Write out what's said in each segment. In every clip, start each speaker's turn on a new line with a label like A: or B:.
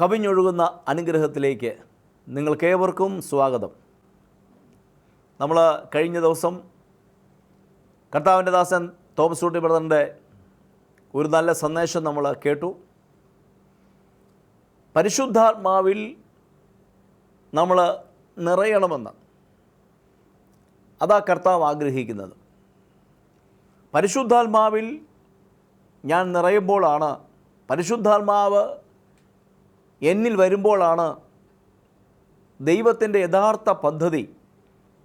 A: കവിഞ്ഞൊഴുകുന്ന അനുഗ്രഹത്തിലേക്ക് നിങ്ങൾക്കേവർക്കും സ്വാഗതം. നമ്മൾ കഴിഞ്ഞ ദിവസം കർത്താവിൻ്റെ ദാസൻ തോമസ് ഊട്ടി ബ്രദറിൻ്റെ ഒരു നല്ല സന്ദേശം നമ്മൾ കേട്ടു. പരിശുദ്ധാത്മാവിൽ നമ്മൾ നിറയണമെന്ന് അതാ കർത്താവ് ആഗ്രഹിക്കുന്നത്. പരിശുദ്ധാത്മാവിൽ ഞാൻ നിറയുമ്പോഴാണ്, പരിശുദ്ധാത്മാവ് എന്നിൽ വരുമ്പോഴാണ് ദൈവത്തിൻ്റെ യഥാർത്ഥ പദ്ധതി,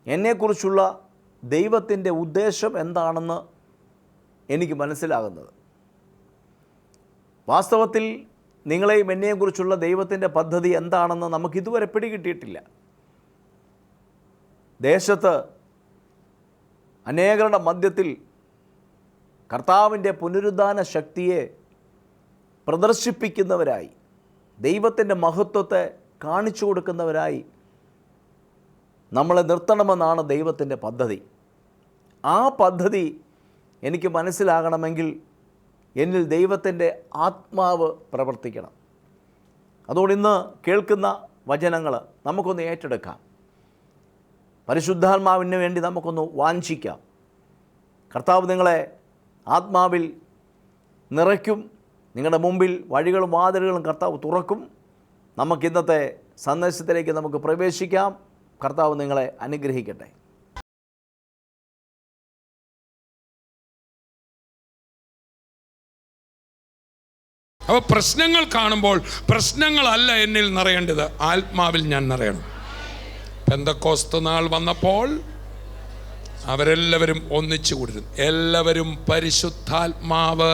A: എന്നെക്കുറിച്ചുള്ള ദൈവത്തിൻ്റെ ഉദ്ദേശം എന്താണെന്ന് എനിക്ക് മനസ്സിലാകുന്നത്. വാസ്തവത്തിൽ നിങ്ങളെയും എന്നെക്കുറിച്ചുള്ള ദൈവത്തിൻ്റെ പദ്ധതി എന്താണെന്ന് നമുക്കിതുവരെ പിടികിട്ടിയിട്ടില്ല. ദേശത്ത് അനേകരുടെ മധ്യത്തിൽ കർത്താവിൻ്റെ പുനരുദ്ധാന ശക്തിയെ പ്രദർശിപ്പിക്കുന്നവരായി, ദൈവത്തിൻ്റെ മഹത്വത്തെ കാണിച്ചു കൊടുക്കുന്നവരായി നമ്മളെ നിർത്തണമെന്നാണ് ദൈവത്തിൻ്റെ പദ്ധതി. ആ പദ്ധതി എനിക്ക് മനസ്സിലാകണമെങ്കിൽ എന്നിൽ ദൈവത്തിൻ്റെ ആത്മാവ് പ്രവർത്തിക്കണം. അതുകൊണ്ട് ഇന്ന് കേൾക്കുന്ന വചനങ്ങൾ നമുക്കൊന്ന് ഏറ്റെടുക്കാം. പരിശുദ്ധാത്മാവിന് വേണ്ടി നമുക്കൊന്ന് വാഞ്ചിക്കാം. കർത്താവ് നിങ്ങളെ ആത്മാവിൽ നിറയ്ക്കും. നിങ്ങളുടെ മുമ്പിൽ വഴികളും വാതിലുകളും കർത്താവ് തുറക്കും. നമുക്കിന്നത്തെ സന്ദേശത്തിലേക്ക് നമുക്ക് പ്രവേശിക്കാം. കർത്താവ് നിങ്ങളെ അനുഗ്രഹിക്കട്ടെ.
B: അപ്പോൾ പ്രശ്നങ്ങൾ കാണുമ്പോൾ പ്രശ്നങ്ങളല്ല എന്നിൽ നിറയേണ്ടത്, ആത്മാവിൽ ഞാൻ നിറയണം. പെന്തക്കോസ്ത് നാൾ വന്നപ്പോൾ അവരെല്ലാവരും ഒന്നിച്ചു കൂടിയിരുന്നു. എല്ലാവരും പരിശുദ്ധാത്മാവ്,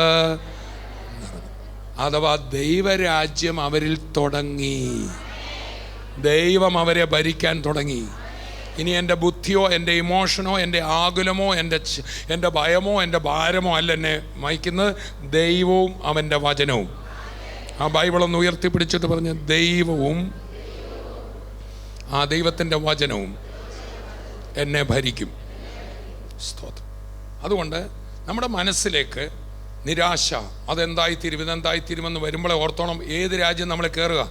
B: അഥവാ ദൈവരാജ്യം അവരിൽ തുടങ്ങി. ദൈവം അവരെ ഭരിക്കാൻ തുടങ്ങി. ഇനി എൻ്റെ ബുദ്ധിയോ എൻ്റെ ഇമോഷനോ എൻ്റെ ആകുലമോ എൻ്റെ ഭയമോ എൻ്റെ ഭാരമോ അല്ല എന്നെ നയിക്കുന്നത്, ദൈവവും അവൻ്റെ വചനവും. ആ ബൈബിളൊന്ന് ഉയർത്തിപ്പിടിച്ചിട്ട് പറഞ്ഞ്, ദൈവവും ആ ദൈവത്തിൻ്റെ വചനവും എന്നെ ഭരിക്കും. സ്തോത്രം. അതുകൊണ്ട് നമ്മുടെ മനസ്സിലേക്ക് നിരാശ, ഇതെന്തായിത്തീരുമെന്ന് വരുമ്പോഴേ ഓർത്തോണം, ഏത് രാജ്യം നമ്മളെ കയറുക?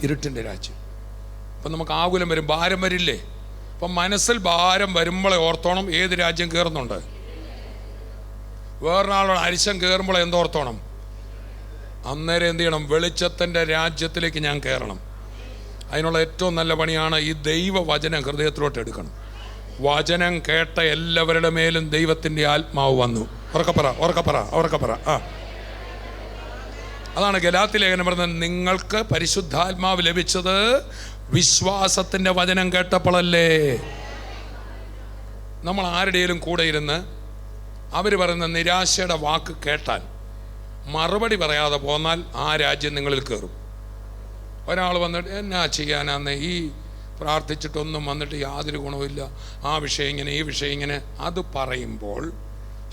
B: ഇരുട്ടിൻ്റെ രാജ്യം. അപ്പം നമുക്ക് ആകുലം വരും, ഭാരം വരില്ലേ? അപ്പം മനസ്സിൽ ഭാരം വരുമ്പോഴേ ഓർത്തോണം, ഏത് രാജ്യം കയറുന്നുണ്ട്? വേറൊരാളോട് അരിശം കയറുമ്പോൾ എന്തോർത്തോണം? അന്നേരം എന്ത് ചെയ്യണം? വെളിച്ചത്തിൻ്റെ രാജ്യത്തിലേക്ക് ഞാൻ കയറണം. അതിനുള്ള ഏറ്റവും നല്ല പണിയാണ് ഈ ദൈവവചനം ഹൃദയത്തിലോട്ട് എടുക്കണം. വചനം കേട്ട എല്ലാവരുടെ മേലും ദൈവത്തിൻ്റെ ആത്മാവ് വന്നു. ഉറക്കപ്പറ. അതാണ് ഗലാത്യ ലേഖനം പറഞ്ഞത്, നിങ്ങൾക്ക് പരിശുദ്ധാത്മാവ് ലഭിച്ചത് വിശ്വാസത്തിൻ്റെ വചനം കേട്ടപ്പോഴല്ലേ. നമ്മൾ ആരുടെയും കൂടെ ഇരുന്ന് അവർ പറയുന്ന നിരാശയുടെ വാക്ക് കേട്ടാൽ മറുപടി പറയാതെ പോന്നാൽ ആ രാജ്യം നിങ്ങളിൽ കയറും. ഒരാൾ വന്നിട്ട് എന്നാ ചെയ്യാനാന്ന്, ഈ പ്രാർത്ഥിച്ചിട്ടൊന്നും വന്നിട്ട് യാതൊരു ഗുണവുമില്ല, ആ വിഷയം ഇങ്ങനെ ഈ വിഷയം ഇങ്ങനെ, അത് പറയുമ്പോൾ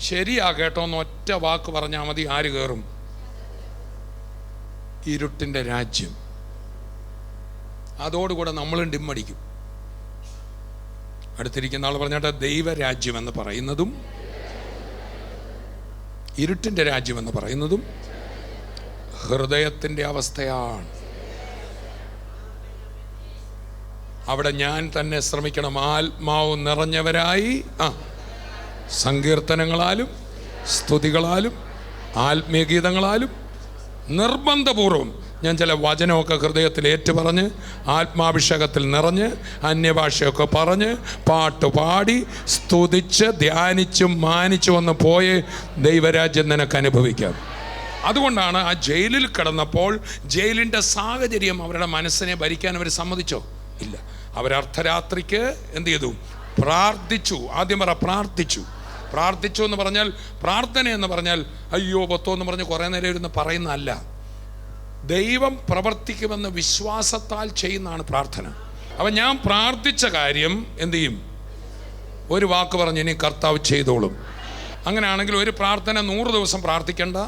B: ശരിയാ കേട്ടോന്ന് ഒറ്റ വാക്ക് പറഞ്ഞാൽ മതി. ആര് കയറും? ഇരുട്ടിൻ്റെ രാജ്യം. അതോടുകൂടെ നമ്മളും ഡിമ്മടിക്കും. അടുത്തിരിക്കുന്ന ആൾ പറഞ്ഞാട്ടെ, ദൈവരാജ്യം എന്ന് പറയുന്നതും ഇരുട്ടിൻ്റെ രാജ്യം എന്ന് പറയുന്നതും ഹൃദയത്തിൻ്റെ അവസ്ഥയാണ്. അവിടെ ഞാൻ തന്നെ ശ്രമിക്കണം. ആത്മാവ് നിറഞ്ഞവരായി സങ്കീർത്തനങ്ങളാലും സ്തുതികളാലും ആത്മീയഗീതങ്ങളാലും നിർബന്ധപൂർവം ഞാൻ ചില വചനമൊക്കെ ഹൃദയത്തിൽ ഏറ്റുപറഞ്ഞ് ആത്മാഭിഷേകത്തിൽ നിറഞ്ഞ് അന്യഭാഷയൊക്കെ പറഞ്ഞ് പാട്ടുപാടി സ്തുതിച്ച് ധ്യാനിച്ചും മാനിച്ചു വന്ന് പോയേ ദൈവരാജ്യം നിനക്ക് അനുഭവിക്കാം. അതുകൊണ്ടാണ് ആ ജയിലിൽ കിടന്നപ്പോൾ ജയിലിൻ്റെ സാഹചര്യം അവരുടെ മനസ്സിനെ ഭരിക്കാൻ അവർ സമ്മതിച്ചോ? ഇല്ല. അവരർദ്ധരാത്രിക്ക് എന്ത് ചെയ്തു? പ്രാർത്ഥിച്ചു. ആദ്യം പ്രാർത്ഥിച്ചു എന്ന് പറഞ്ഞാൽ, പ്രാർത്ഥന എന്ന് പറഞ്ഞാൽ അയ്യോ പത്തോ എന്ന് പറഞ്ഞ് കുറേ നേരം ഇരുന്ന് പറയുന്നതല്ല. ദൈവം പ്രവർത്തിക്കുമെന്ന് വിശ്വാസത്താൽ ചെയ്യുന്നതാണ് പ്രാർത്ഥന. അപ്പം ഞാൻ പ്രാർത്ഥിച്ച കാര്യം എന്തു ചെയ്യും? ഒരു വാക്ക് പറഞ്ഞ് ഇനി കർത്താവ് ചെയ്തോളും. അങ്ങനെയാണെങ്കിൽ ഒരു പ്രാർത്ഥന 100 ദിവസം പ്രാർത്ഥിക്കേണ്ട,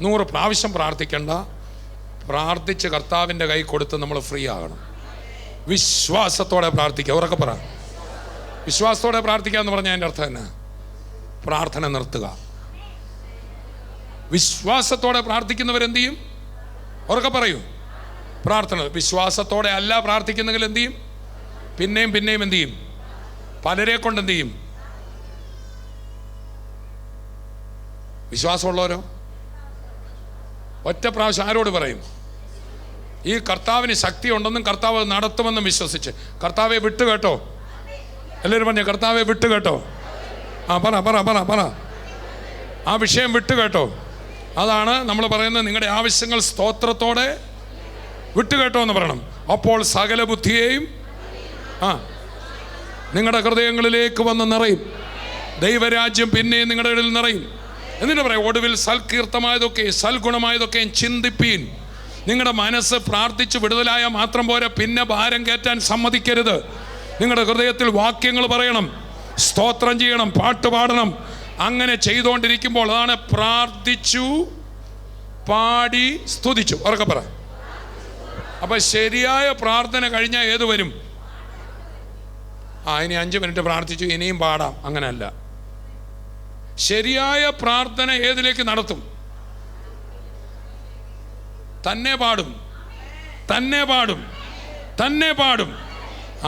B: 100 പ്രാവശ്യം പ്രാർത്ഥിക്കേണ്ട. പ്രാർത്ഥിച്ച് കർത്താവിൻ്റെ കൈ കൊടുത്ത് നമ്മൾ ഫ്രീ ആകണം. വിശ്വാസത്തോടെ പ്രാർത്ഥിക്കുക. ഉറക്കെ വിശ്വാസത്തോടെ പ്രാർത്ഥിക്കുക എന്ന് പറഞ്ഞാൽ അതിൻ്റെ അർത്ഥം തന്നെ പ്രാർത്ഥന നിർത്തുക. വിശ്വാസത്തോടെ പ്രാർത്ഥിക്കുന്നവരെന്ത് ചെയ്യും? ഉറക്കെ പറയൂ. പ്രാർത്ഥന. വിശ്വാസത്തോടെ അല്ല പ്രാർത്ഥിക്കുന്നെങ്കിൽ എന്ത് ചെയ്യും? പിന്നെയും പിന്നെയും എന്ത് ചെയ്യും? പലരെ കൊണ്ട് എന്ത് ചെയ്യും? വിശ്വാസമുള്ളവരോ ഒറ്റ പ്രാവശ്യം ആരോട് പറയും? ഈ കർത്താവിന് ശക്തി ഉണ്ടെന്നും കർത്താവ് നടത്തുമെന്നും വിശ്വസിച്ച് കർത്താവെ വിട്ടു കേട്ടോ. എല്ലാവരും പറഞ്ഞ കർത്താവെ വിട്ടു കേട്ടോ. പറ പറ പറ പറ ആ വിഷയം വിട്ടു കേട്ടോ. അതാണ് നമ്മൾ പറയുന്നത്. നിങ്ങളുടെ ആവശ്യങ്ങൾ സ്തോത്രത്തോടെ വിട്ടുകേട്ടോ എന്ന് പറയണം. അപ്പോൾ സകല ബുദ്ധിയെയും നിങ്ങളുടെ ഹൃദയങ്ങളിലേക്ക് വന്ന് നിറയും. ദൈവരാജ്യം പിന്നെയും നിങ്ങളുടെ ഇടയിൽ നിറയും. എന്നിട്ട് പറയാം, ഒടുവിൽ സൽകീർത്തമായതൊക്കെ സൽഗുണമായതൊക്കെയും ചിന്തിപ്പീൻ. നിങ്ങളുടെ മനസ്സ് പ്രാർത്ഥിച്ച് വിടുതലായ മാത്രം പോരാ, പിന്നെ ഭാരം കയറ്റാൻ സമ്മതിക്കരുത്. നിങ്ങളുടെ ഹൃദയത്തിൽ വാക്യങ്ങൾ പറയണം, സ്തോത്രം ചെയ്യണം, പാട്ട് പാടണം. അങ്ങനെ ചെയ്തുകൊണ്ടിരിക്കുമ്പോൾ അതാണ് പ്രാർത്ഥിച്ചു പാടി സ്തുതിച്ചു. ഉറക്കെ പറ. അപ്പൊ ശരിയായ പ്രാർത്ഥന കഴിഞ്ഞാൽ ഏത് വരും? ഇനി 5 മിനിറ്റ് പ്രാർത്ഥിച്ചു ഇനിയും പാടാം, അങ്ങനെയല്ല. ശരിയായ പ്രാർത്ഥന ഏതിലേക്ക് നടത്തും? തന്നെ പാടും, തന്നെ പാടും, തന്നെ പാടും.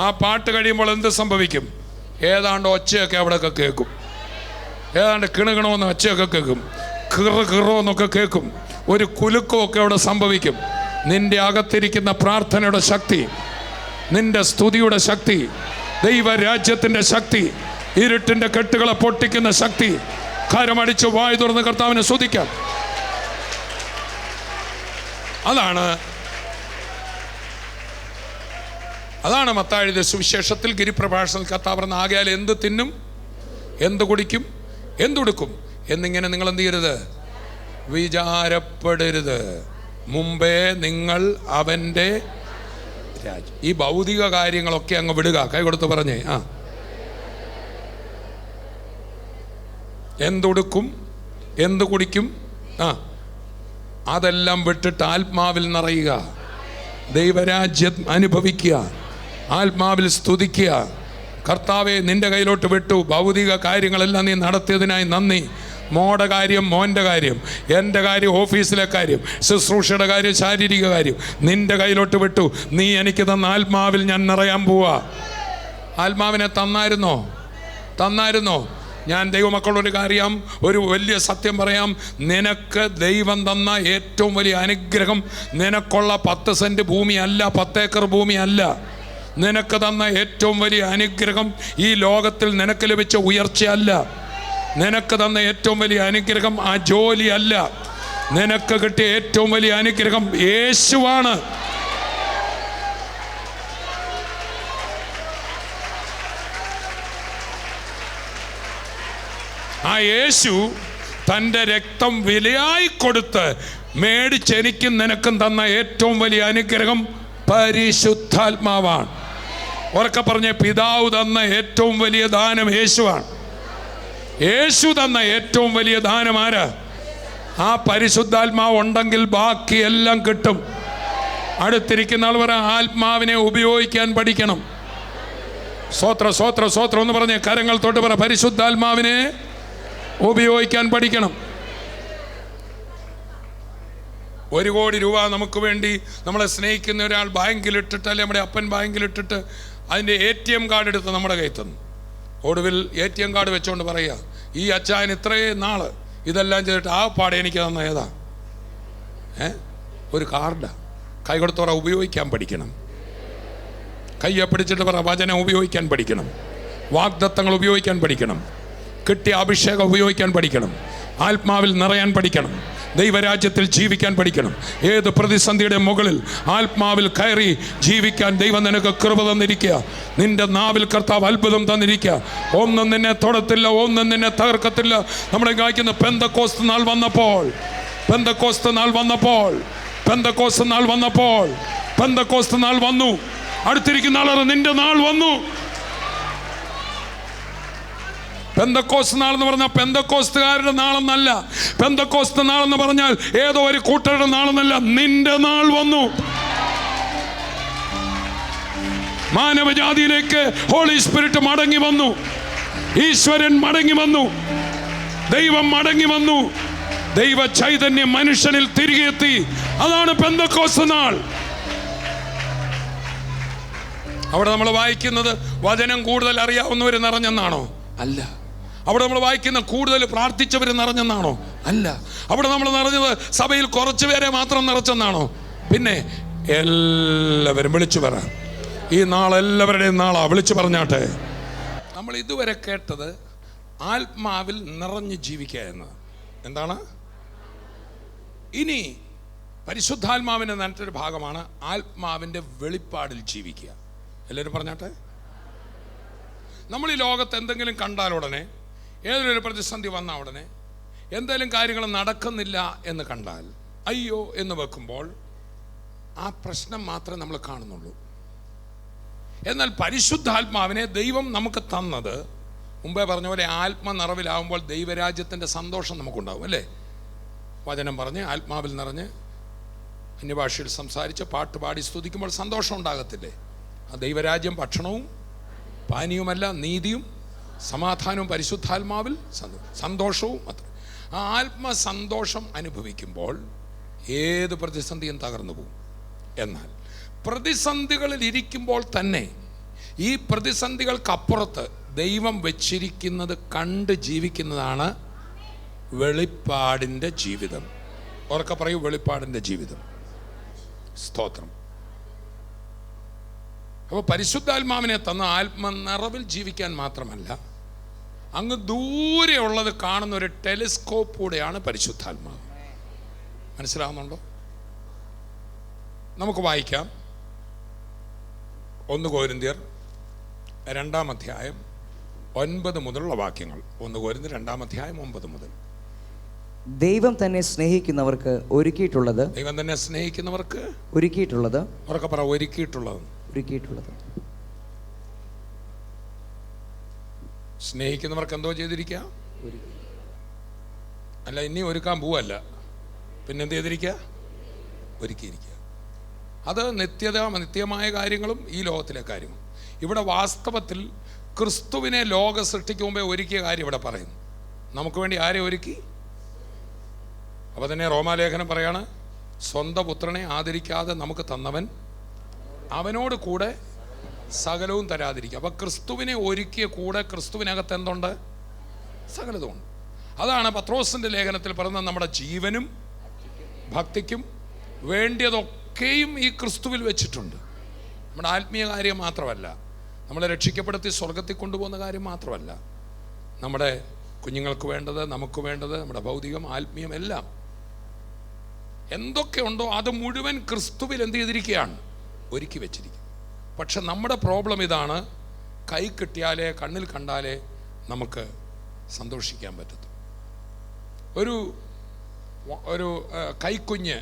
B: ആ പാട്ട് കഴിയുമ്പോൾ എന്ത് സംഭവിക്കും? ഏതാണ്ട് ഒച്ചയൊക്കെ അവിടെയൊക്കെ കേൾക്കും. ഏതാണ്ട് കിണുകിണമെന്ന് ഒച്ചയൊക്കെ കേൾക്കും. കിറോ എന്നൊക്കെ കേൾക്കും. ഒരു കുലുക്കമൊക്കെ അവിടെ സംഭവിക്കും. നിന്റെ അകത്തിരിക്കുന്ന പ്രാർത്ഥനയുടെ ശക്തി, നിന്റെ സ്തുതിയുടെ ശക്തി, ദൈവരാജ്യത്തിൻ്റെ ശക്തി, ഇരുട്ടിൻ്റെ കെട്ടുകളെ പൊട്ടിക്കുന്ന ശക്തി. കരമടിച്ച് വായു തുറന്ന് കർത്താവിനെ സ്തുതിക്കാം. അതാണ് മത്തായിയുടെ സുവിശേഷത്തിൽ ഗിരിപ്രഭാഷണത്തിൽ കർത്താവ് പറഞ്ഞ, ആകയാൽ എന്ത് തിന്നും, എന്ത് കുടിക്കും, എന്തുടുക്കും എന്നിങ്ങനെ നിങ്ങൾ എന്ത് ചെയ്യരുത്? വിചാരപ്പെടരുത്. മുമ്പേ നിങ്ങൾ അവൻ്റെ രാജ്യം. ഈ ഭൗതിക കാര്യങ്ങളൊക്കെ അങ്ങ് വിടുക. കൈ കൊടുത്ത് പറഞ്ഞേ. എന്തുടുക്കും, എന്ത് കുടിക്കും, അതെല്ലാം വിട്ടിട്ട് ആത്മാവിൽ നിറയുക. ദൈവരാജ്യം അനുഭവിക്കുക. ആത്മാവിൽ സ്തുതിക്കുക. കർത്താവെ നിന്റെ കയ്യിലോട്ട് വിട്ടു. ഭൗതിക കാര്യങ്ങളെല്ലാം നീ നടത്തിയതിനായി നന്ദി. മോടെ കാര്യം മോൻ്റെ കാര്യം, എൻ്റെ കാര്യം ഓഫീസിലെ കാര്യം, ശുശ്രൂഷയുടെ കാര്യം, ശാരീരിക കാര്യം നിന്റെ കയ്യിലോട്ട് വിട്ടു. നീ എനിക്ക് തന്ന ആത്മാവിൽ ഞാൻ നിറയാൻ പോവാ. ആത്മാവിനെ തന്നായിരുന്നോ? ഞാൻ ദൈവമക്കളൊരു കാര്യം, ഒരു വലിയ സത്യം പറയാം. നിനക്ക് ദൈവം തന്ന ഏറ്റവും വലിയ അനുഗ്രഹം നിനക്കുള്ള 10 സെൻറ്റ് ഭൂമിയല്ല, 10 ഏക്കർ ഭൂമിയല്ല. നിനക്ക് തന്ന ഏറ്റവും വലിയ അനുഗ്രഹം ഈ ലോകത്തിൽ നിനക്ക് ലഭിച്ച ഉയർച്ചയല്ല. നിനക്ക് തന്ന ഏറ്റവും വലിയ അനുഗ്രഹം ആ ജോലിയല്ല. നിനക്ക് കിട്ടിയ ഏറ്റവും വലിയ അനുഗ്രഹം യേശുവാണ്. ആ യേശു തൻ്റെ രക്തം വിലയായി കൊടുത്ത് മേടിച്ചെനിക്കും നിനക്കും തന്ന ഏറ്റവും വലിയ അനുഗ്രഹം പരിശുദ്ധാത്മാവാണ്. ഉറക്കെ പറഞ്ഞ, പിതാവ് തന്ന ഏറ്റവും വലിയ ദാനം യേശുവാണ്. യേശു തന്ന ഏറ്റവും വലിയ ദാനം ആരാ? ആ പരിശുദ്ധാത്മാവ് ഉണ്ടെങ്കിൽ ബാക്കിയെല്ലാം കിട്ടും. അടുത്തിരിക്കുന്ന ആൾ പറ, ആത്മാവിനെ ഉപയോഗിക്കാൻ പഠിക്കണം. സ്വോത്രം എന്ന് പറഞ്ഞ് കരങ്ങൾ തൊട്ട് പറ, പരിശുദ്ധാത്മാവിനെ ഉപയോഗിക്കാൻ പഠിക്കണം. 1 കോടി രൂപ നമുക്ക് വേണ്ടി നമ്മളെ സ്നേഹിക്കുന്ന ഒരാൾ ബാങ്കിലിട്ടിട്ട്, അല്ലെങ്കിൽ നമ്മുടെ അപ്പൻ ബാങ്കിലിട്ടിട്ട് അതിൻ്റെ ATM കാർഡ് എടുത്ത് നമ്മുടെ കയ്യിൽ തന്നു. ഒടുവിൽ ATM കാർഡ് വെച്ചുകൊണ്ട് പറയുക, ഈ അച്ചായൻ ഇത്രയും നാൾ ഇതെല്ലാം ചെയ്തിട്ട് ആ പാടെ എനിക്ക് തന്ന ഏതാ? ഒരു കാർഡാ. കൈ കൊടുത്തോറ ഉപയോഗിക്കാൻ പഠിക്കണം. കയ്യെ പിടിച്ചിട്ട് പറ, വചനം ഉപയോഗിക്കാൻ പഠിക്കണം. വാഗ്ദത്തങ്ങൾ ഉപയോഗിക്കാൻ പഠിക്കണം. കിട്ടിയ അഭിഷേകം ഉപയോഗിക്കാൻ പഠിക്കണം. ആത്മാവിൽ നിറയാൻ പഠിക്കണം. ദൈവരാജ്യത്തിൽ ജീവിക്കാൻ പഠിക്കണം. ഏത് പ്രതിസന്ധിയുടെ മുകളിൽ ആത്മാവിൽ കയറി ജീവിക്കാൻ ദൈവം നിനക്ക് കൃപ തന്നിരിക്കുക. നിന്റെ നാവിൽ കർത്താവ് അത്ഭുതം തന്നിരിക്കുക. ഒന്നും നിന്നെ തൊടത്തില്ല, ഒന്നും നിന്നെ തകർക്കത്തില്ല. നമ്മുടെ കായ്ക്കുന്ന പെന്തക്കോസ്ത് നാൾ വന്നു. അടുത്തിരിക്കുന്ന ആളെ നിന്റെ നാൾ വന്നു. പെന്തക്കോസ്ത് നാൾ എന്ന് പറഞ്ഞാൽ പെന്തക്കോസ്തുകാരുടെ നാളെന്നല്ല. പെന്തക്കോസ്ത് നാളെന്ന് പറഞ്ഞാൽ ഏതോ ഒരു കൂട്ടരുടെ നാളെന്നല്ല. നിന്റെ നാൾ വന്നു. മാനവജാതിയിലേക്ക് ഹോളി സ്പിരിറ്റ് മടങ്ങി വന്നു. ഈശ്വരൻ മടങ്ങി വന്നു. ദൈവം മടങ്ങി വന്നു. ദൈവ ചൈതന്യം മനുഷ്യനിൽ തിരികെ എത്തി. അതാണ് പെന്തക്കോസ്ത് നാൾ. അവിടെ നമ്മൾ വായിക്കുന്നത് വചനം കൂടുതൽ അറിയാവുന്നവർ നിറഞ്ഞെന്നാണോ? അല്ല. അവിടെ നമ്മൾ വായിക്കുന്ന കൂടുതൽ പ്രാർത്ഥിച്ചവർ നിറഞ്ഞെന്നാണോ? അല്ല. അവിടെ നമ്മൾ നിറഞ്ഞത് സഭയിൽ കുറച്ച് പേരെ മാത്രം നിറച്ചെന്നാണോ? പിന്നെ എല്ലാവരും വിളിച്ചു പറ. ഈ നാളെല്ലാവരുടെയും നാളാ. വിളിച്ചു പറഞ്ഞാട്ടെ. നമ്മൾ ഇതുവരെ കേട്ടത് ആത്മാവിൽ നിറഞ്ഞ് ജീവിക്കുക എന്നത് എന്താണ്? ഇനി പരിശുദ്ധാത്മാവിൻ്റെ നല്ലൊരു ഭാഗമാണ് ആത്മാവിൻ്റെ വെളിപ്പാടിൽ ജീവിക്കുക. എല്ലാവരും പറഞ്ഞാട്ടെ. നമ്മൾ ഈ ലോകത്ത് എന്തെങ്കിലും കണ്ടാൽ ഉടനെ, ഏതൊരു പ്രതിസന്ധി വന്ന ഉടനെ, എന്തെങ്കിലും കാര്യങ്ങൾ നടക്കുന്നില്ല എന്ന് കണ്ടാൽ അയ്യോ എന്ന് വെക്കുമ്പോൾ ആ പ്രശ്നം മാത്രമേ നമ്മൾ കാണുന്നുള്ളൂ. എന്നാൽ പരിശുദ്ധാത്മാവിനെ ദൈവം നമുക്ക് തന്നത്, മുമ്പേ പറഞ്ഞ പോലെ ആത്മനിറവിലാവുമ്പോൾ ദൈവരാജ്യത്തിൻ്റെ സന്തോഷം നമുക്കുണ്ടാവും. അല്ലേ? വചനം പറഞ്ഞ് ആത്മാവിൽ നിറഞ്ഞ് അന്യഭാഷയിൽ സംസാരിച്ച് പാട്ടുപാടി സ്തുതിക്കുമ്പോൾ സന്തോഷം ഉണ്ടാകത്തില്ലേ? ആ ദൈവരാജ്യം ഭക്ഷണവും പാനീയവുമല്ല, നീതിയും സമാധാനവും പരിശുദ്ധാത്മാവിൽ സന്തോഷവും അത്ര. ആ ആത്മസന്തോഷം അനുഭവിക്കുമ്പോൾ ഏത് പ്രതിസന്ധിയും തകർന്നു പോകും. എന്നാൽ പ്രതിസന്ധികളിൽ ഇരിക്കുമ്പോൾ തന്നെ ഈ പ്രതിസന്ധികൾക്കപ്പുറത്ത് ദൈവം വെച്ചിരിക്കുന്നത് കണ്ട് ജീവിക്കുന്നതാണ് വെളിപ്പാടിൻ്റെ ജീവിതം. ഉറക്കെ പറയൂ, വെളിപ്പാടിൻ്റെ ജീവിതം. സ്തോത്രം. അപ്പോൾ പരിശുദ്ധാത്മാവിനെ തന്ന ആത്മനിറവിൽ ജീവിക്കാൻ മാത്രമല്ല, അങ്ങ് ദൂരെ ഉള്ളത് കാണുന്ന ഒരു ടെലിസ്കോപ്പ് കൂടെയാണ് പരിശുദ്ധാത്മാവ്. മനസ്സിലാവുന്നുണ്ടോ? നമുക്ക് വായിക്കാം 1 കൊരിന്ത്യർ 2-ാം അധ്യായം 9 മുതലുള്ള വാക്യങ്ങൾ. 1 കൊരിന്ത്യർ 2-ാം അധ്യായം 9 മുതൽ.
C: ദൈവം തന്നെ സ്നേഹിക്കുന്നവർക്ക് ഒരുക്കിയിട്ടുള്ളത്,
B: ദൈവം തന്നെ സ്നേഹിക്കുന്നവർക്ക്
C: ഒരുക്കിയിട്ടുള്ളത്,
B: ഉറക്കെ പറ, ഒരുക്കിയിട്ടുള്ളത്. സ്നേഹിക്കുന്നവർക്ക് എന്തോ ചെയ്തിരിക്കുക? അല്ല, ഇനി ഒരുക്കാൻ പോവല്ല, പിന്നെന്ത് ചെയ്തിരിക്കുക? ഒരുക്കിയിരിക്കുക. അത് നിത്യമായ കാര്യങ്ങളും ഈ ലോകത്തിലെ കാര്യങ്ങളും. ഇവിടെ വാസ്തവത്തിൽ ക്രിസ്തുവിനെ ലോക സൃഷ്ടിക്ക് മുമ്പേ ഒരുക്കിയ കാര്യം ഇവിടെ പറയുന്നു. നമുക്ക് വേണ്ടി ആരെ ഒരുക്കി? അപ്പോൾ തന്നെ റോമാലേഖനം പറയാണ്, സ്വന്തം പുത്രനെ ആദരിക്കാതെ നമുക്ക് തന്നവൻ അവനോട് കൂടെ സകലവും തരാതിരിക്കുക. അപ്പോൾ ക്രിസ്തുവിനെ ഒരുക്കിയ കൂടെ ക്രിസ്തുവിനകത്ത് എന്തുണ്ട്? സകലതുമുണ്ട്. അതാണ് പത്രോസിൻ്റെ ലേഖനത്തിൽ പറയുന്നത്, നമ്മുടെ ജീവനും ഭക്തിക്കും വേണ്ടിയതൊക്കെയും ഈ ക്രിസ്തുവിൽ വെച്ചിട്ടുണ്ട്. നമ്മുടെ ആത്മീയ കാര്യം മാത്രമല്ല, നമ്മളെ രക്ഷിക്കപ്പെടുത്തി സ്വർഗത്തിൽ കൊണ്ടുപോകുന്ന കാര്യം മാത്രമല്ല, നമ്മുടെ കുഞ്ഞുങ്ങൾക്ക് വേണ്ടത്, നമുക്ക് വേണ്ടത്, നമ്മുടെ ഭൗതികം ആത്മീയം എല്ലാം എന്തൊക്കെ ഉണ്ടോ അത് മുഴുവൻ ക്രിസ്തുവിൽ എന്ത് ചെയ്തിരിക്കുകയാണ്? ഒരുക്കി വെച്ചിരിക്കും. പക്ഷെ നമ്മുടെ പ്രോബ്ലം ഇതാണ്, കൈ കിട്ടിയാലേ, കണ്ണിൽ കണ്ടാലേ നമുക്ക് സന്തോഷിക്കാൻ പറ്റത്തു. ഒരു കൈക്കുഞ്ഞ്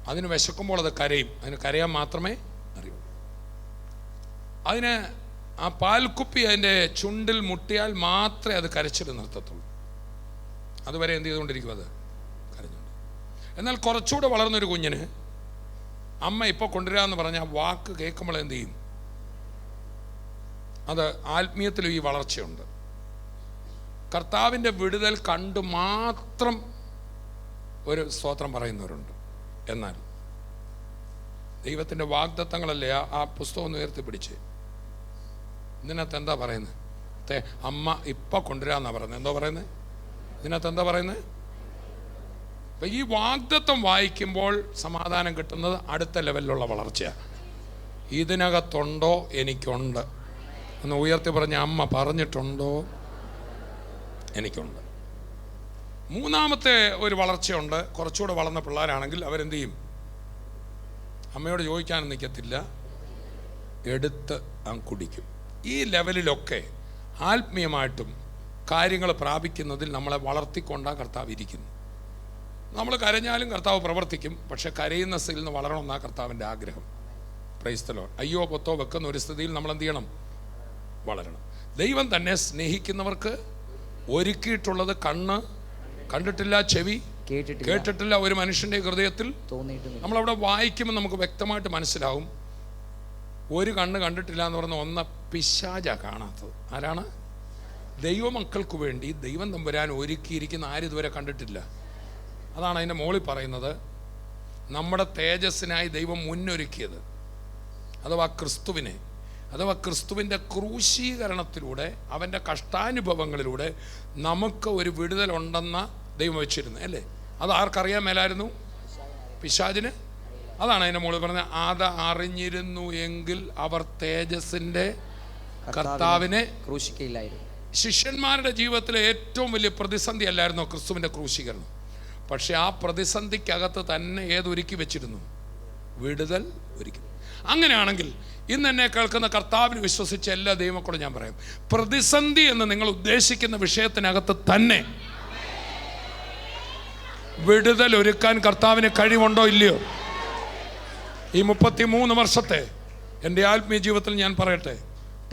B: അതിന് വിശക്കുമ്പോൾ അത് കരയും. അതിന് കരയാൻ മാത്രമേ അറിയൂ. അതിന് ആ പാൽക്കുപ്പി അതിൻ്റെ ചുണ്ടിൽ മുട്ടിയാൽ മാത്രമേ അത് കരച്ചിൽ നിർത്തത്തുള്ളൂ. അതുവരെ എന്ത് ചെയ്തുകൊണ്ടിരിക്കും? അത് കരഞ്ഞുകൊണ്ട്. എന്നാൽ കുറച്ചുകൂടെ വളർന്നൊരു കുഞ്ഞിന് അമ്മ ഇപ്പോൾ കൊണ്ടുവരാമെന്ന് പറഞ്ഞാൽ വാക്ക് കേൾക്കുമ്പോൾ എന്ത് ചെയ്യും? അത് ആത്മീയത്തിലും ഈ വളർച്ചയുണ്ട്. കർത്താവിൻ്റെ വിടുതൽ കണ്ടു മാത്രം ഒരു സ്തോത്രം പറയുന്നവരുണ്ട്. എന്നാൽ ദൈവത്തിൻ്റെ വാഗ്ദത്തങ്ങളല്ലേ ആ പുസ്തകം ഒന്ന് ഉയർത്തിപ്പിടിച്ച് ഇതിനകത്ത് എന്താ പറയുന്നത്? അമ്മ ഇപ്പം കൊണ്ടുവരാമെന്നാണ് പറയുന്നത്. എന്തോ പറയുന്നത്? ഇതിനകത്ത് എന്താ പറയുന്നത്? അപ്പം ഈ വാഗ്ദത്തം വായിക്കുമ്പോൾ സമാധാനം കിട്ടുന്നത് അടുത്ത ലെവലിലുള്ള വളർച്ചയാണ്. ഇതിനകത്തുണ്ടോ? എനിക്കുണ്ട് എന്ന് ഉയർത്തി പറഞ്ഞ അമ്മ പറഞ്ഞിട്ടുണ്ടോ? എനിക്കുണ്ട്. മൂന്നാമത്തെ ഒരു വളർച്ചയുണ്ട്. കുറച്ചുകൂടെ വളർന്ന പിള്ളേരാണെങ്കിൽ അവരെന്ത് ചെയ്യും? അമ്മയോട് ചോദിക്കാനും നിൽക്കത്തില്ല, എടുത്ത് അങ്ങ് കുടിക്കും. ഈ ലെവലിലൊക്കെ ആത്മീയമായിട്ടും കാര്യങ്ങൾ പ്രാപിക്കുന്നതിൽ നമ്മളെ വളർത്തിക്കൊണ്ടാണ് കർത്താവ് ഇരിക്കുന്നു. നമ്മൾ കരഞ്ഞാലും കർത്താവ് പ്രവർത്തിക്കും. പക്ഷെ കരയുന്ന സ്ഥിതിയിൽ നിന്ന് വളരണമെന്നാണ് കർത്താവിൻ്റെ ആഗ്രഹം. Praise the Lord. അയ്യോ പൊത്തോ വെക്കുന്ന ഒരു സ്ഥിതിയിൽ നമ്മൾ എന്ത് ചെയ്യണം? വളരണം. ദൈവം തന്നെ സ്നേഹിക്കുന്നവർക്ക് ഒരുക്കിയിട്ടുള്ളത് കണ്ണ് കണ്ടിട്ടില്ല, ചെവി കേട്ടിട്ടില്ല, ഒരു മനുഷ്യൻ്റെ ഹൃദയത്തിൽ തോന്നിയിട്ടില്ല. നമ്മളവിടെ വായിക്കുമ്പോൾ നമുക്ക് വ്യക്തമായിട്ട് മനസ്സിലാവും. ഒരു കണ്ണ് കണ്ടിട്ടില്ല എന്ന് പറഞ്ഞ ഒന്ന് പിശാചാ കാണാത്തത്. ആരാണ്? ദൈവമക്കൾക്ക് വേണ്ടി ദൈവം തമ്പുരാൻ ഒരുക്കിയിരിക്കുന്ന ആരിതുവരെ കണ്ടിട്ടില്ല. അതാണ് അതിൻ്റെ മോളിൽ പറയുന്നത്, നമ്മുടെ തേജസ്സിനായി ദൈവം മുന്നൊരുക്കിയത്. അഥവാ ക്രിസ്തുവിനെ, അഥവാ ക്രിസ്തുവിൻ്റെ ക്രൂശീകരണത്തിലൂടെ, അവൻ്റെ കഷ്ടാനുഭവങ്ങളിലൂടെ നമുക്ക് ഒരു വിടുതലുണ്ടെന്ന ദൈവം വെച്ചിരുന്നു അല്ലേ? അത് ആർക്കറിയാൻ മേലായിരുന്നു? പിശാചിന്. അതാണ് അതിൻ്റെ മുകളിൽ പറഞ്ഞത്, അത് അറിഞ്ഞിരുന്നു എങ്കിൽ അവർ തേജസ്സിൻ്റെ കർത്താവിനെ
C: ക്രൂശിക്കയില്ലായിരുന്നു.
B: ശിഷ്യന്മാരുടെ ജീവിതത്തിലെ ഏറ്റവും വലിയ പ്രതിസന്ധി അല്ലായിരുന്നോ ക്രിസ്തുവിൻ്റെ ക്രൂശീകരണം? പക്ഷെ ആ പ്രതിസന്ധിക്കകത്ത് തന്നെ ഏതൊരുക്കി വെച്ചിരുന്നു? വിടുതൽ ഒരുക്കി. അങ്ങനെയാണെങ്കിൽ ഇന്ന് എന്നെ കേൾക്കുന്ന കർത്താവിൽ വിശ്വസിച്ച എല്ലാ ദൈവമക്കളും ഞാൻ പറയാം, പ്രതിസന്ധി എന്ന് നിങ്ങൾ ഉദ്ദേശിക്കുന്ന വിഷയത്തിനകത്ത് തന്നെ വിടുതൽ ഒരുക്കാൻ കർത്താവിന് കഴിവുണ്ടോ ഇല്ലയോ? ഈ 33 വർഷത്തെ എൻ്റെ ആത്മീയ ജീവിതത്തിൽ ഞാൻ പറയട്ടെ,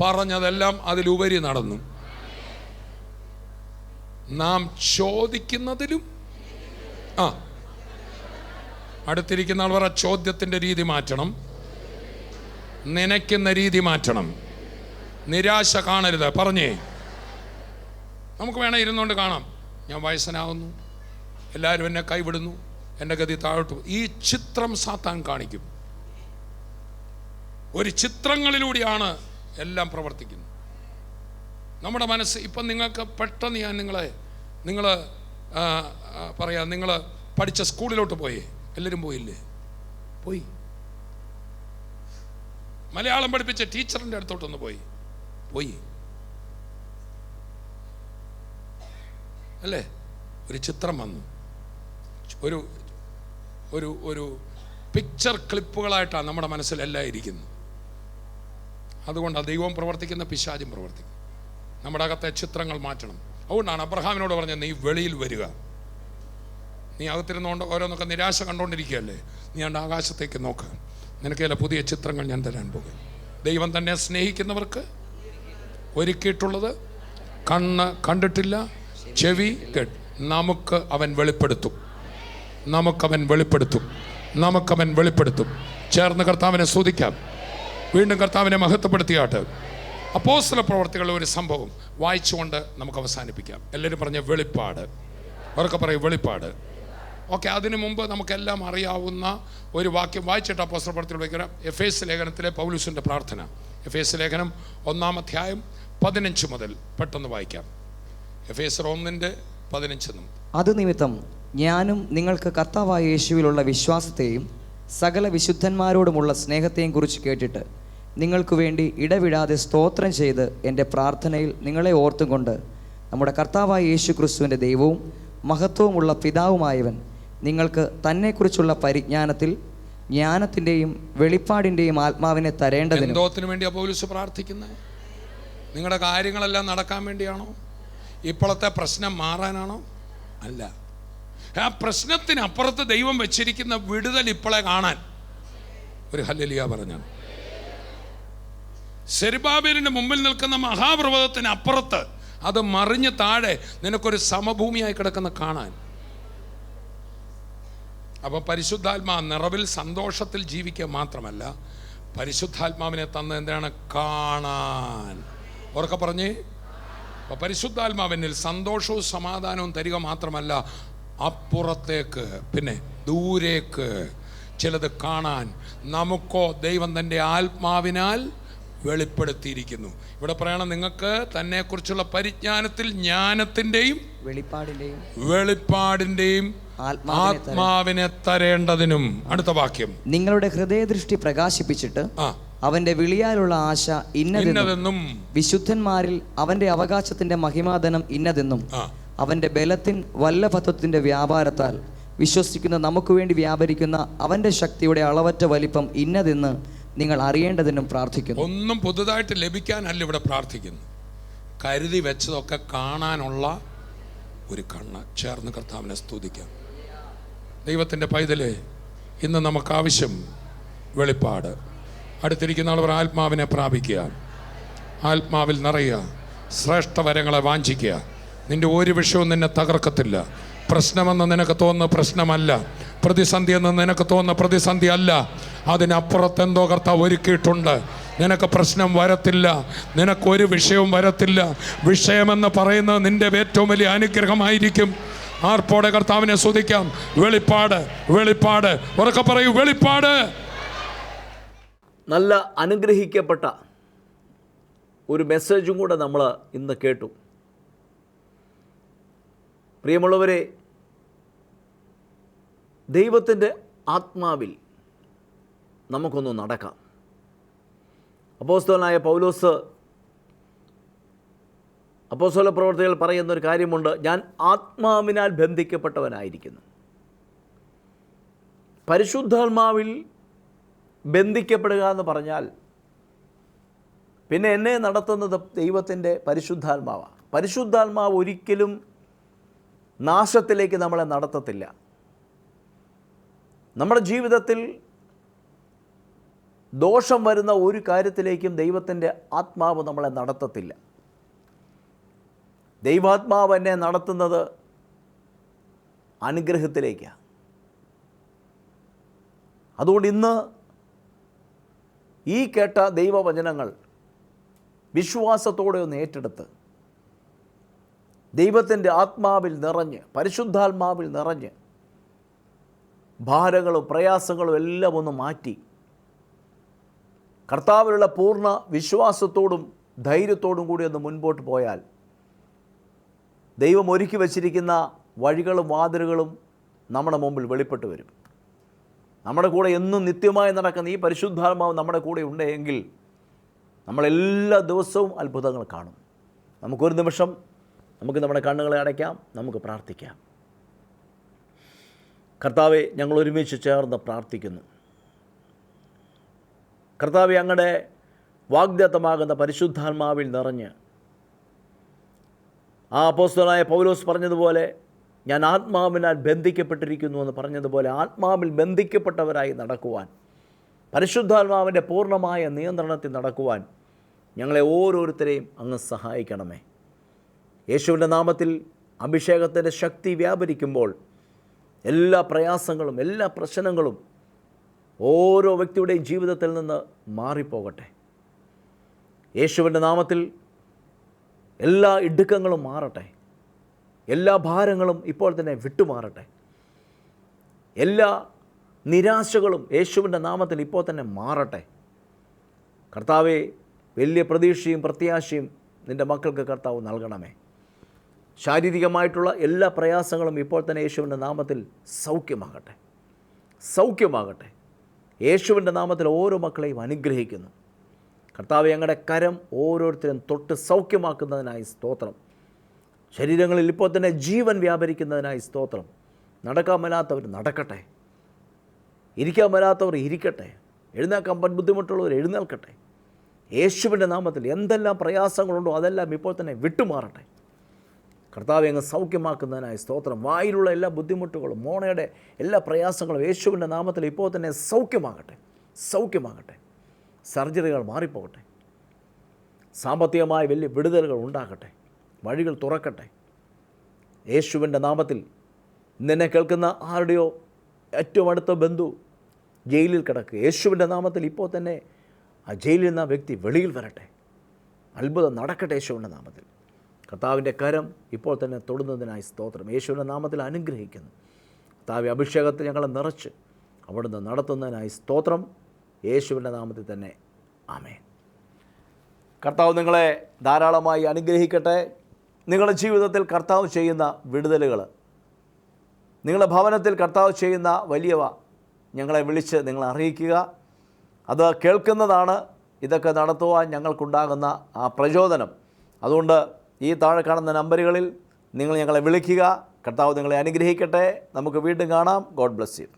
B: പറഞ്ഞതെല്ലാം അതിലുപരി നടന്നു. നാം ചോദിക്കുന്നതിലും അടുത്തിരിക്കുന്ന ആൾ പറ, ചോദ്യത്തിൻ്റെ രീതി മാറ്റണം, നനയ്ക്കുന്ന രീതി മാറ്റണം, നിരാശ കാണരുത്. പറഞ്ഞേ, നമുക്ക് വേണം ഇരുന്നുകൊണ്ട് കാണാം, ഞാൻ വയസ്സനാകുന്നു, എല്ലാവരും എന്നെ കൈവിടുന്നു, എൻ്റെ ഗതി താഴോട്ടു. ഈ ചിത്രം സാത്താൻ കാണിക്കും. ഒരു ചിത്രങ്ങളിലൂടെയാണ് എല്ലാം പ്രവർത്തിക്കുന്നത്. നമ്മുടെ മനസ്സ് ഇപ്പം നിങ്ങൾക്ക് പെട്ടെന്ന് ഞാൻ നിങ്ങൾ പറയാം, നിങ്ങൾ പഠിച്ച സ്കൂളിലോട്ട് പോയേ, എല്ലാവരും പോയില്ലേ? പോയി. മലയാളം പഠിപ്പിച്ച ടീച്ചറിൻ്റെ അടുത്തോട്ടൊന്ന് പോയി അല്ലേ? ഒരു ചിത്രം വന്നു, ഒരു ഒരു ഒരു പിക്ചർ ക്ലിപ്പുകളായിട്ടാണ് നമ്മുടെ മനസ്സിലെല്ലാം ഇരിക്കുന്നത്. അതുകൊണ്ടാണ് ദൈവം പ്രവർത്തിക്കുന്ന, പിശാചും പ്രവർത്തിക്കും. നമ്മുടെ അകത്തെ ചിത്രങ്ങൾ മാറ്റണം. അതുകൊണ്ടാണ് അബ്രഹാമിനോട് പറഞ്ഞത്, നീ വെളിയിൽ വരിക. നീ അകത്തിരുന്നുകൊണ്ട് ഓരോന്നൊക്കെ നിരാശ കണ്ടുകൊണ്ടിരിക്കുകയല്ലേ, നീ ആണ്ട് ആകാശത്തേക്ക് നോക്കുക, നിനക്ക് ചില പുതിയ ചിത്രങ്ങൾ ഞാൻ തരാൻ പോകും. ദൈവം തന്നെ സ്നേഹിക്കുന്നവർക്ക് ഒരുക്കിയിട്ടുള്ളത് കണ്ണ് കണ്ടിട്ടില്ല, ചെവി കേട്ട്, നമുക്ക് അവൻ വെളിപ്പെടുത്തും, നമുക്കവൻ വെളിപ്പെടുത്തും, നമുക്കവൻ വെളിപ്പെടുത്തും. ചേർന്ന് കർത്താവിനെ സ്തുതിക്കാം, വീണ്ടും കർത്താവിനെ മഹത്വപ്പെടുത്തിയാട്ട്. അപ്പോസ്തല പ്രവർത്തികളുടെ ഒരു സംഭവം വായിച്ചുകൊണ്ട് നമുക്ക് അവസാനിപ്പിക്കാം. എല്ലാവരും പറഞ്ഞ വെളിപ്പാട്, അവരൊക്കെ പറയും വെളിപ്പാട്. ഓക്കെ, അതിനു മുമ്പ് നമുക്കെല്ലാം അറിയാവുന്ന ഒരു വാക്യം വായിച്ചിട്ട് അപ്പോസ്തല പ്രവർത്തികളിലേക്ക്. എഫേസ് ലേഖനത്തിലെ പൗലോസിൻ്റെ പ്രാർത്ഥന, എഫേസ് ലേഖനം 1-ാം അധ്യായം 15 മുതൽ പെട്ടെന്ന് വായിക്കാം. എഫേസർ 1:15.
C: അത് നിമിത്തം ഞാനും നിങ്ങൾക്ക് കർത്താവായ യേശുവിലുള്ള വിശ്വാസത്തെയും സകല വിശുദ്ധന്മാരോടുമുള്ള സ്നേഹത്തെയും കുറിച്ച് കേട്ടിട്ട് നിങ്ങൾക്ക് വേണ്ടി ഇടവിടാതെ സ്തോത്രം ചെയ്ത് എൻ്റെ പ്രാർത്ഥനയിൽ നിങ്ങളെ ഓർത്തും കൊണ്ട് നമ്മുടെ കർത്താവായ യേശു ക്രിസ്തുവിൻ്റെ ദൈവവും മഹത്വവുമുള്ള പിതാവുമായവൻ നിങ്ങൾക്ക് തന്നെക്കുറിച്ചുള്ള പരിജ്ഞാനത്തിൽ ജ്ഞാനത്തിൻ്റെയും വെളിപ്പാടിൻ്റെയും ആത്മാവിനെ തരേണ്ടതിന്.
B: എന്തോത്തിന് വേണ്ടിയാ പൗലോസ് പ്രാർത്ഥിക്കുന്നത്? നിങ്ങളുടെ കാര്യങ്ങളെല്ലാം നടക്കാൻ വേണ്ടിയാണോ? ഇപ്പോഴത്തെ പ്രശ്നം മാറാനാണോ? അല്ല. ആ പ്രശ്നത്തിനപ്പുറത്ത് ദൈവം വെച്ചിരിക്കുന്ന വിടുതൽ ഇപ്പോഴേ കാണാൻ. ഒരു ഹല്ലേലൂയ പറഞ്ഞാൽ, സെരുബാബേലിന്റെ മുമ്പിൽ നിൽക്കുന്ന മഹാപർവ്വതത്തിന് അപ്പുറത്ത് അത് മറിഞ്ഞ് താഴെ നിനക്കൊരു സമഭൂമിയായി കിടക്കുന്ന കാണാൻ. അപ്പൊ പരിശുദ്ധാത്മാ നിറവിൽ സന്തോഷത്തിൽ ജീവിക്കുക മാത്രമല്ല, പരിശുദ്ധാത്മാവിനെ തന്ന എന്താണ്? കാണാൻ. ഉറക്കെ പറഞ്ഞേ. അപ്പൊ പരിശുദ്ധാത്മാവിനിൽ സന്തോഷവും സമാധാനവും തരിക മാത്രമല്ല, അപ്പുറത്തേക്ക്, പിന്നെ ദൂരേക്ക് ചിലത് കാണാൻ നമുക്കോ ദൈവം തൻ്റെ ആത്മാവിനാൽ വെളിപ്പെടുത്തിയിരിക്കുന്നു. ഇവിടെ പറയണം, നിങ്ങൾക്ക് തന്നെക്കുറിച്ചുള്ള പരിജ്ഞാനത്തിൽ ജ്ഞാനത്തിൻ്റെയും വെളിപ്പാടിൻ്റെയും ആത്മാവിനെ തരേണ്ടതിനും. അടുത്ത വാക്യം,
C: നിങ്ങളുടെ ഹൃദയദൃഷ്ടി പ്രകാശിപ്പിച്ചിട്ട് അവന്റെ വിളിയാലുള്ള ആശ ഇന്നതെന്നും വിശുദ്ധന്മാരിൽ അവന്റെ അവകാശത്തിന്റെ മഹിമാധനം ഇന്നതെന്നും അവന്റെ ബലത്തിൻ വല്ലഭത്വത്തിന്റെ വ്യാപാരത്താൽ വിശ്വസിക്കുന്ന നമുക്ക് വേണ്ടി വ്യാപരിക്കുന്ന അവന്റെ ശക്തിയുടെ അളവറ്റ വലിപ്പം ഇന്നതെന്ന് നിങ്ങൾ അറിയേണ്ടതിനും പ്രാർത്ഥിക്കുന്നു.
B: ഒന്നും പുതുതായിട്ട് ലഭിക്കാനല്ല ഇവിടെ പ്രാർത്ഥിക്കുന്നു, കരുതി വെച്ചതൊക്കെ കാണാനുള്ള ഒരു കണ്ണ്. ചേർന്ന് കർത്താവിനെ സ്തുതിക്കാം. ദൈവത്തിൻ്റെ പൈതലേ, ഇന്ന് നമുക്ക് ആവശ്യം വെളിപ്പാട്. അടുത്തിരിക്കുന്ന ആളവർ ആത്മാവിനെ പ്രാപിക്കുക, ആത്മാവിൽ നിറയുക, ശ്രേഷ്ഠവരങ്ങളെ വാഞ്ചിക്കുക. നിന്റെ ഒരു വിഷയവും നിന്നെ തകർക്കത്തില്ല. പ്രശ്നമെന്ന് നിനക്ക് തോന്നുന്ന പ്രശ്നമല്ല, പ്രതിസന്ധി എന്ന് നിനക്ക് തോന്നുന്ന പ്രതിസന്ധി അല്ല, അതിനപ്പുറത്തെന്തോ കർത്താവ് ഒരുക്കിയിട്ടുണ്ട്. നിനക്ക് പ്രശ്നം വരത്തില്ല, നിനക്കൊരു വിഷയവും വരത്തില്ല. വിഷയമെന്ന് പറയുന്നത് നിന്റെ ഏറ്റവും വലിയ അനുഗ്രഹമായിരിക്കും. ആർപ്പോടെ കർത്താവിനെ സ്തുതിക്കാം. വെളിപ്പാട്, വെളിപ്പാട്, ഉറക്കെ പറയൂ, വെളിപ്പാട്.
A: നല്ല അനുഗ്രഹിക്കപ്പെട്ട ഒരു മെസ്സേജും കൂടെ നമ്മൾ ഇന്ന് കേട്ടു. പ്രിയമുള്ളവരെ, ദൈവത്തിൻ്റെ ആത്മാവിൽ നമുക്കൊന്ന് നടക്കാം. അപ്പോസ്തലനായ പൗലോസ് അപ്പോസ്തല പ്രവർത്തികൾ പറയുന്നൊരു കാര്യമുണ്ട്, ഞാൻ ആത്മാവിനാൽ ബന്ധിക്കപ്പെട്ടവനായിരിക്കുന്നു. പരിശുദ്ധാത്മാവിൽ ബന്ധിക്കപ്പെടുക എന്ന് പറഞ്ഞാൽ പിന്നെ എന്നെ നടത്തുന്നത് ദൈവത്തിൻ്റെ പരിശുദ്ധാത്മാവാണ്. പരിശുദ്ധാത്മാവ് ഒരിക്കലും നാശത്തിലേക്ക് നമ്മളെ നടത്തത്തില്ല. നമ്മുടെ ജീവിതത്തിൽ ദോഷം വരുന്ന ഒരു കാര്യത്തിലേക്കും ദൈവത്തിൻ്റെ ആത്മാവ് നമ്മളെ നടത്തത്തില്ല. ദൈവാത്മാവ് എന്നെ നടത്തുന്നത് അനുഗ്രഹത്തിലേക്കാണ്. അതുകൊണ്ട് ഇന്ന് ഈ കേട്ട ദൈവവചനങ്ങൾ വിശ്വാസത്തോടെ ഒന്ന് ഏറ്റെടുത്ത് ദൈവത്തിൻ്റെ ആത്മാവിൽ നിറഞ്ഞ്, പരിശുദ്ധാത്മാവിൽ നിറഞ്ഞ് ഭാരങ്ങളും പ്രയാസങ്ങളും എല്ലാം ഒന്ന് മാറ്റി കർത്താവിലുള്ള പൂർണ്ണ വിശ്വാസത്തോടും ധൈര്യത്തോടും കൂടി ഒന്ന് മുൻപോട്ട് പോയാൽ ദൈവം ഒരുക്കി വച്ചിരിക്കുന്ന വഴികളും വാതിലുകളും നമ്മുടെ മുമ്പിൽ വെളിപ്പെട്ട് വരും. നമ്മുടെ കൂടെ എന്നും നിത്യമായി നടക്കുന്ന ഈ പരിശുദ്ധാത്മാവ് നമ്മുടെ കൂടെ ഉണ്ടെങ്കിൽ നമ്മളെല്ലാ ദിവസവും അത്ഭുതങ്ങൾ കാണും. നമുക്കൊരു നിമിഷം നമുക്ക് നമ്മുടെ കണ്ണുകളെ അടയ്ക്കാം, നമുക്ക് പ്രാർത്ഥിക്കാം. കർത്താവെ, ഞങ്ങൾ ഒരുമിച്ച് ചേർന്ന് പ്രാർത്ഥിക്കുന്നു. കർത്താവെ, അങ്ങയുടെ വാഗ്ദത്തമാകുന്ന പരിശുദ്ധാത്മാവിൽ നിറഞ്ഞ് ആ അപ്പോസ്തലനായ പൗലോസ് പറഞ്ഞതുപോലെ ഞാൻ ആത്മാവിനാൽ ബന്ധിക്കപ്പെട്ടിരിക്കുന്നു എന്ന് പറഞ്ഞതുപോലെ ആത്മാവിൽ ബന്ധിക്കപ്പെട്ടവരായി നടക്കുവാൻ, പരിശുദ്ധാത്മാവിൻ്റെ പൂർണ്ണമായ നിയന്ത്രണത്തിൽ നടക്കുവാൻ ഞങ്ങളെ ഓരോരുത്തരെയും അങ്ങ് സഹായിക്കണമേ. യേശുവിൻ്റെ നാമത്തിൽ അഭിഷേകത്തിൻ്റെ ശക്തി വ്യാപരിക്കുമ്പോൾ എല്ലാ പ്രയാസങ്ങളും എല്ലാ പ്രശ്നങ്ങളും ഓരോ വ്യക്തിയുടെയും ജീവിതത്തിൽ നിന്ന് മാറിപ്പോകട്ടെ. യേശുവിൻ്റെ നാമത്തിൽ എല്ലാ ഇടുക്കങ്ങളും മാറട്ടെ. എല്ലാ ഭാരങ്ങളും ഇപ്പോൾ തന്നെ വിട്ടുമാറട്ടെ. എല്ലാ നിരാശകളും യേശുവിൻ്റെ നാമത്തിൽ ഇപ്പോൾ തന്നെ മാറട്ടെ. കർത്താവെ, വലിയ പ്രതീക്ഷയും പ്രത്യാശയും നിൻ്റെ മക്കൾക്ക് കർത്താവ് നൽകണമേ. ശാരീരികമായിട്ടുള്ള എല്ലാ പ്രയാസങ്ങളും ഇപ്പോൾ തന്നെ യേശുവിൻ്റെ നാമത്തിൽ സൗഖ്യമാകട്ടെ, സൗഖ്യമാകട്ടെ. യേശുവിൻ്റെ നാമത്തിൽ ഓരോ മക്കളെയും അനുഗ്രഹിക്കുന്നു. കർത്താവെ, ഞങ്ങളുടെ കരം ഓരോരുത്തരും തൊട്ട് സൗഖ്യമാക്കുന്നതിനായി സ്തോത്രം. ശരീരങ്ങളിൽ ഇപ്പോൾ തന്നെ ജീവൻ വ്യാപരിക്കുന്നതിനായി സ്തോത്രം. നടക്കാൻ മേലാത്തവർ നടക്കട്ടെ, ഇരിക്കാൻ മേലാത്തവർ ഇരിക്കട്ടെ, എഴുന്നേൽക്കാൻ ബുദ്ധിമുട്ടുള്ളവർ എഴുന്നേൽക്കട്ടെ. യേശുവിൻ്റെ നാമത്തിൽ എന്തെല്ലാം പ്രയാസങ്ങളുണ്ടോ അതെല്ലാം ഇപ്പോൾ തന്നെ വിട്ടുമാറട്ടെ. കർത്താവെ, അങ്ങ് സൗഖ്യമാക്കുന്നതിനായി സ്തോത്രം. വായിലുള്ള എല്ലാ ബുദ്ധിമുട്ടുകളും മോണയുടെ എല്ലാ പ്രയാസങ്ങളും യേശുവിൻ്റെ നാമത്തിൽ ഇപ്പോൾ തന്നെ സൗഖ്യമാകട്ടെ, സൗഖ്യമാകട്ടെ. സർജറികൾ മാറിപ്പോകട്ടെ. സാമ്പത്തികമായ വലിയ വിടുതലുകൾ ഉണ്ടാകട്ടെ. വഴികൾ തുറക്കട്ടെ. യേശുവിൻ്റെ നാമത്തിൽ ഇന്നെന്നെ കേൾക്കുന്ന ആരുടെയോ ഏറ്റവും അടുത്ത ബന്ധു ജയിലിൽ കിടക്കുക, യേശുവിൻ്റെ നാമത്തിൽ ഇപ്പോൾ തന്നെ ആ ജയിലിൽ നിന്ന് ആ വ്യക്തി വെളിയിൽ വരട്ടെ. അത്ഭുതം നടക്കട്ടെ യേശുവിൻ്റെ നാമത്തിൽ. കർത്താവിൻ്റെ കരം ഇപ്പോൾ തന്നെ തൊടുന്നതിനായി സ്തോത്രം. യേശുവിൻ്റെ നാമത്തിൽ അനുഗ്രഹിക്കുന്നു. കർത്താവ് അഭിഷേകത്തിൽ ഞങ്ങളെ നിറച്ച് അവിടുന്ന് നടത്തുന്നതിനായി സ്തോത്രം. യേശുവിൻ്റെ നാമത്തിൽ തന്നെ ആമേൻ. കർത്താവ് നിങ്ങളെ ധാരാളമായി അനുഗ്രഹിക്കട്ടെ. നിങ്ങളുടെ ജീവിതത്തിൽ കർത്താവ് ചെയ്യുന്ന വിടുതലുകൾ, നിങ്ങളുടെ ഭവനത്തിൽ കർത്താവ് ചെയ്യുന്ന വലിയവ ഞങ്ങളെ വിളിച്ച് നിങ്ങളെ അറിയിക്കുക. അത് കേൾക്കുന്നതാണ് ഇതൊക്കെ നടത്തുവാൻ ഞങ്ങൾക്കുണ്ടാകുന്ന ആ പ്രചോദനം. അതുകൊണ്ട് ഈ താഴെ കാണുന്ന നമ്പറുകളിൽ നിങ്ങൾ ഞങ്ങളെ വിളിക്കുക. കർത്താവ് നിങ്ങളെ അനുഗ്രഹിക്കട്ടെ. നമുക്ക് വീണ്ടും കാണാം. God bless you.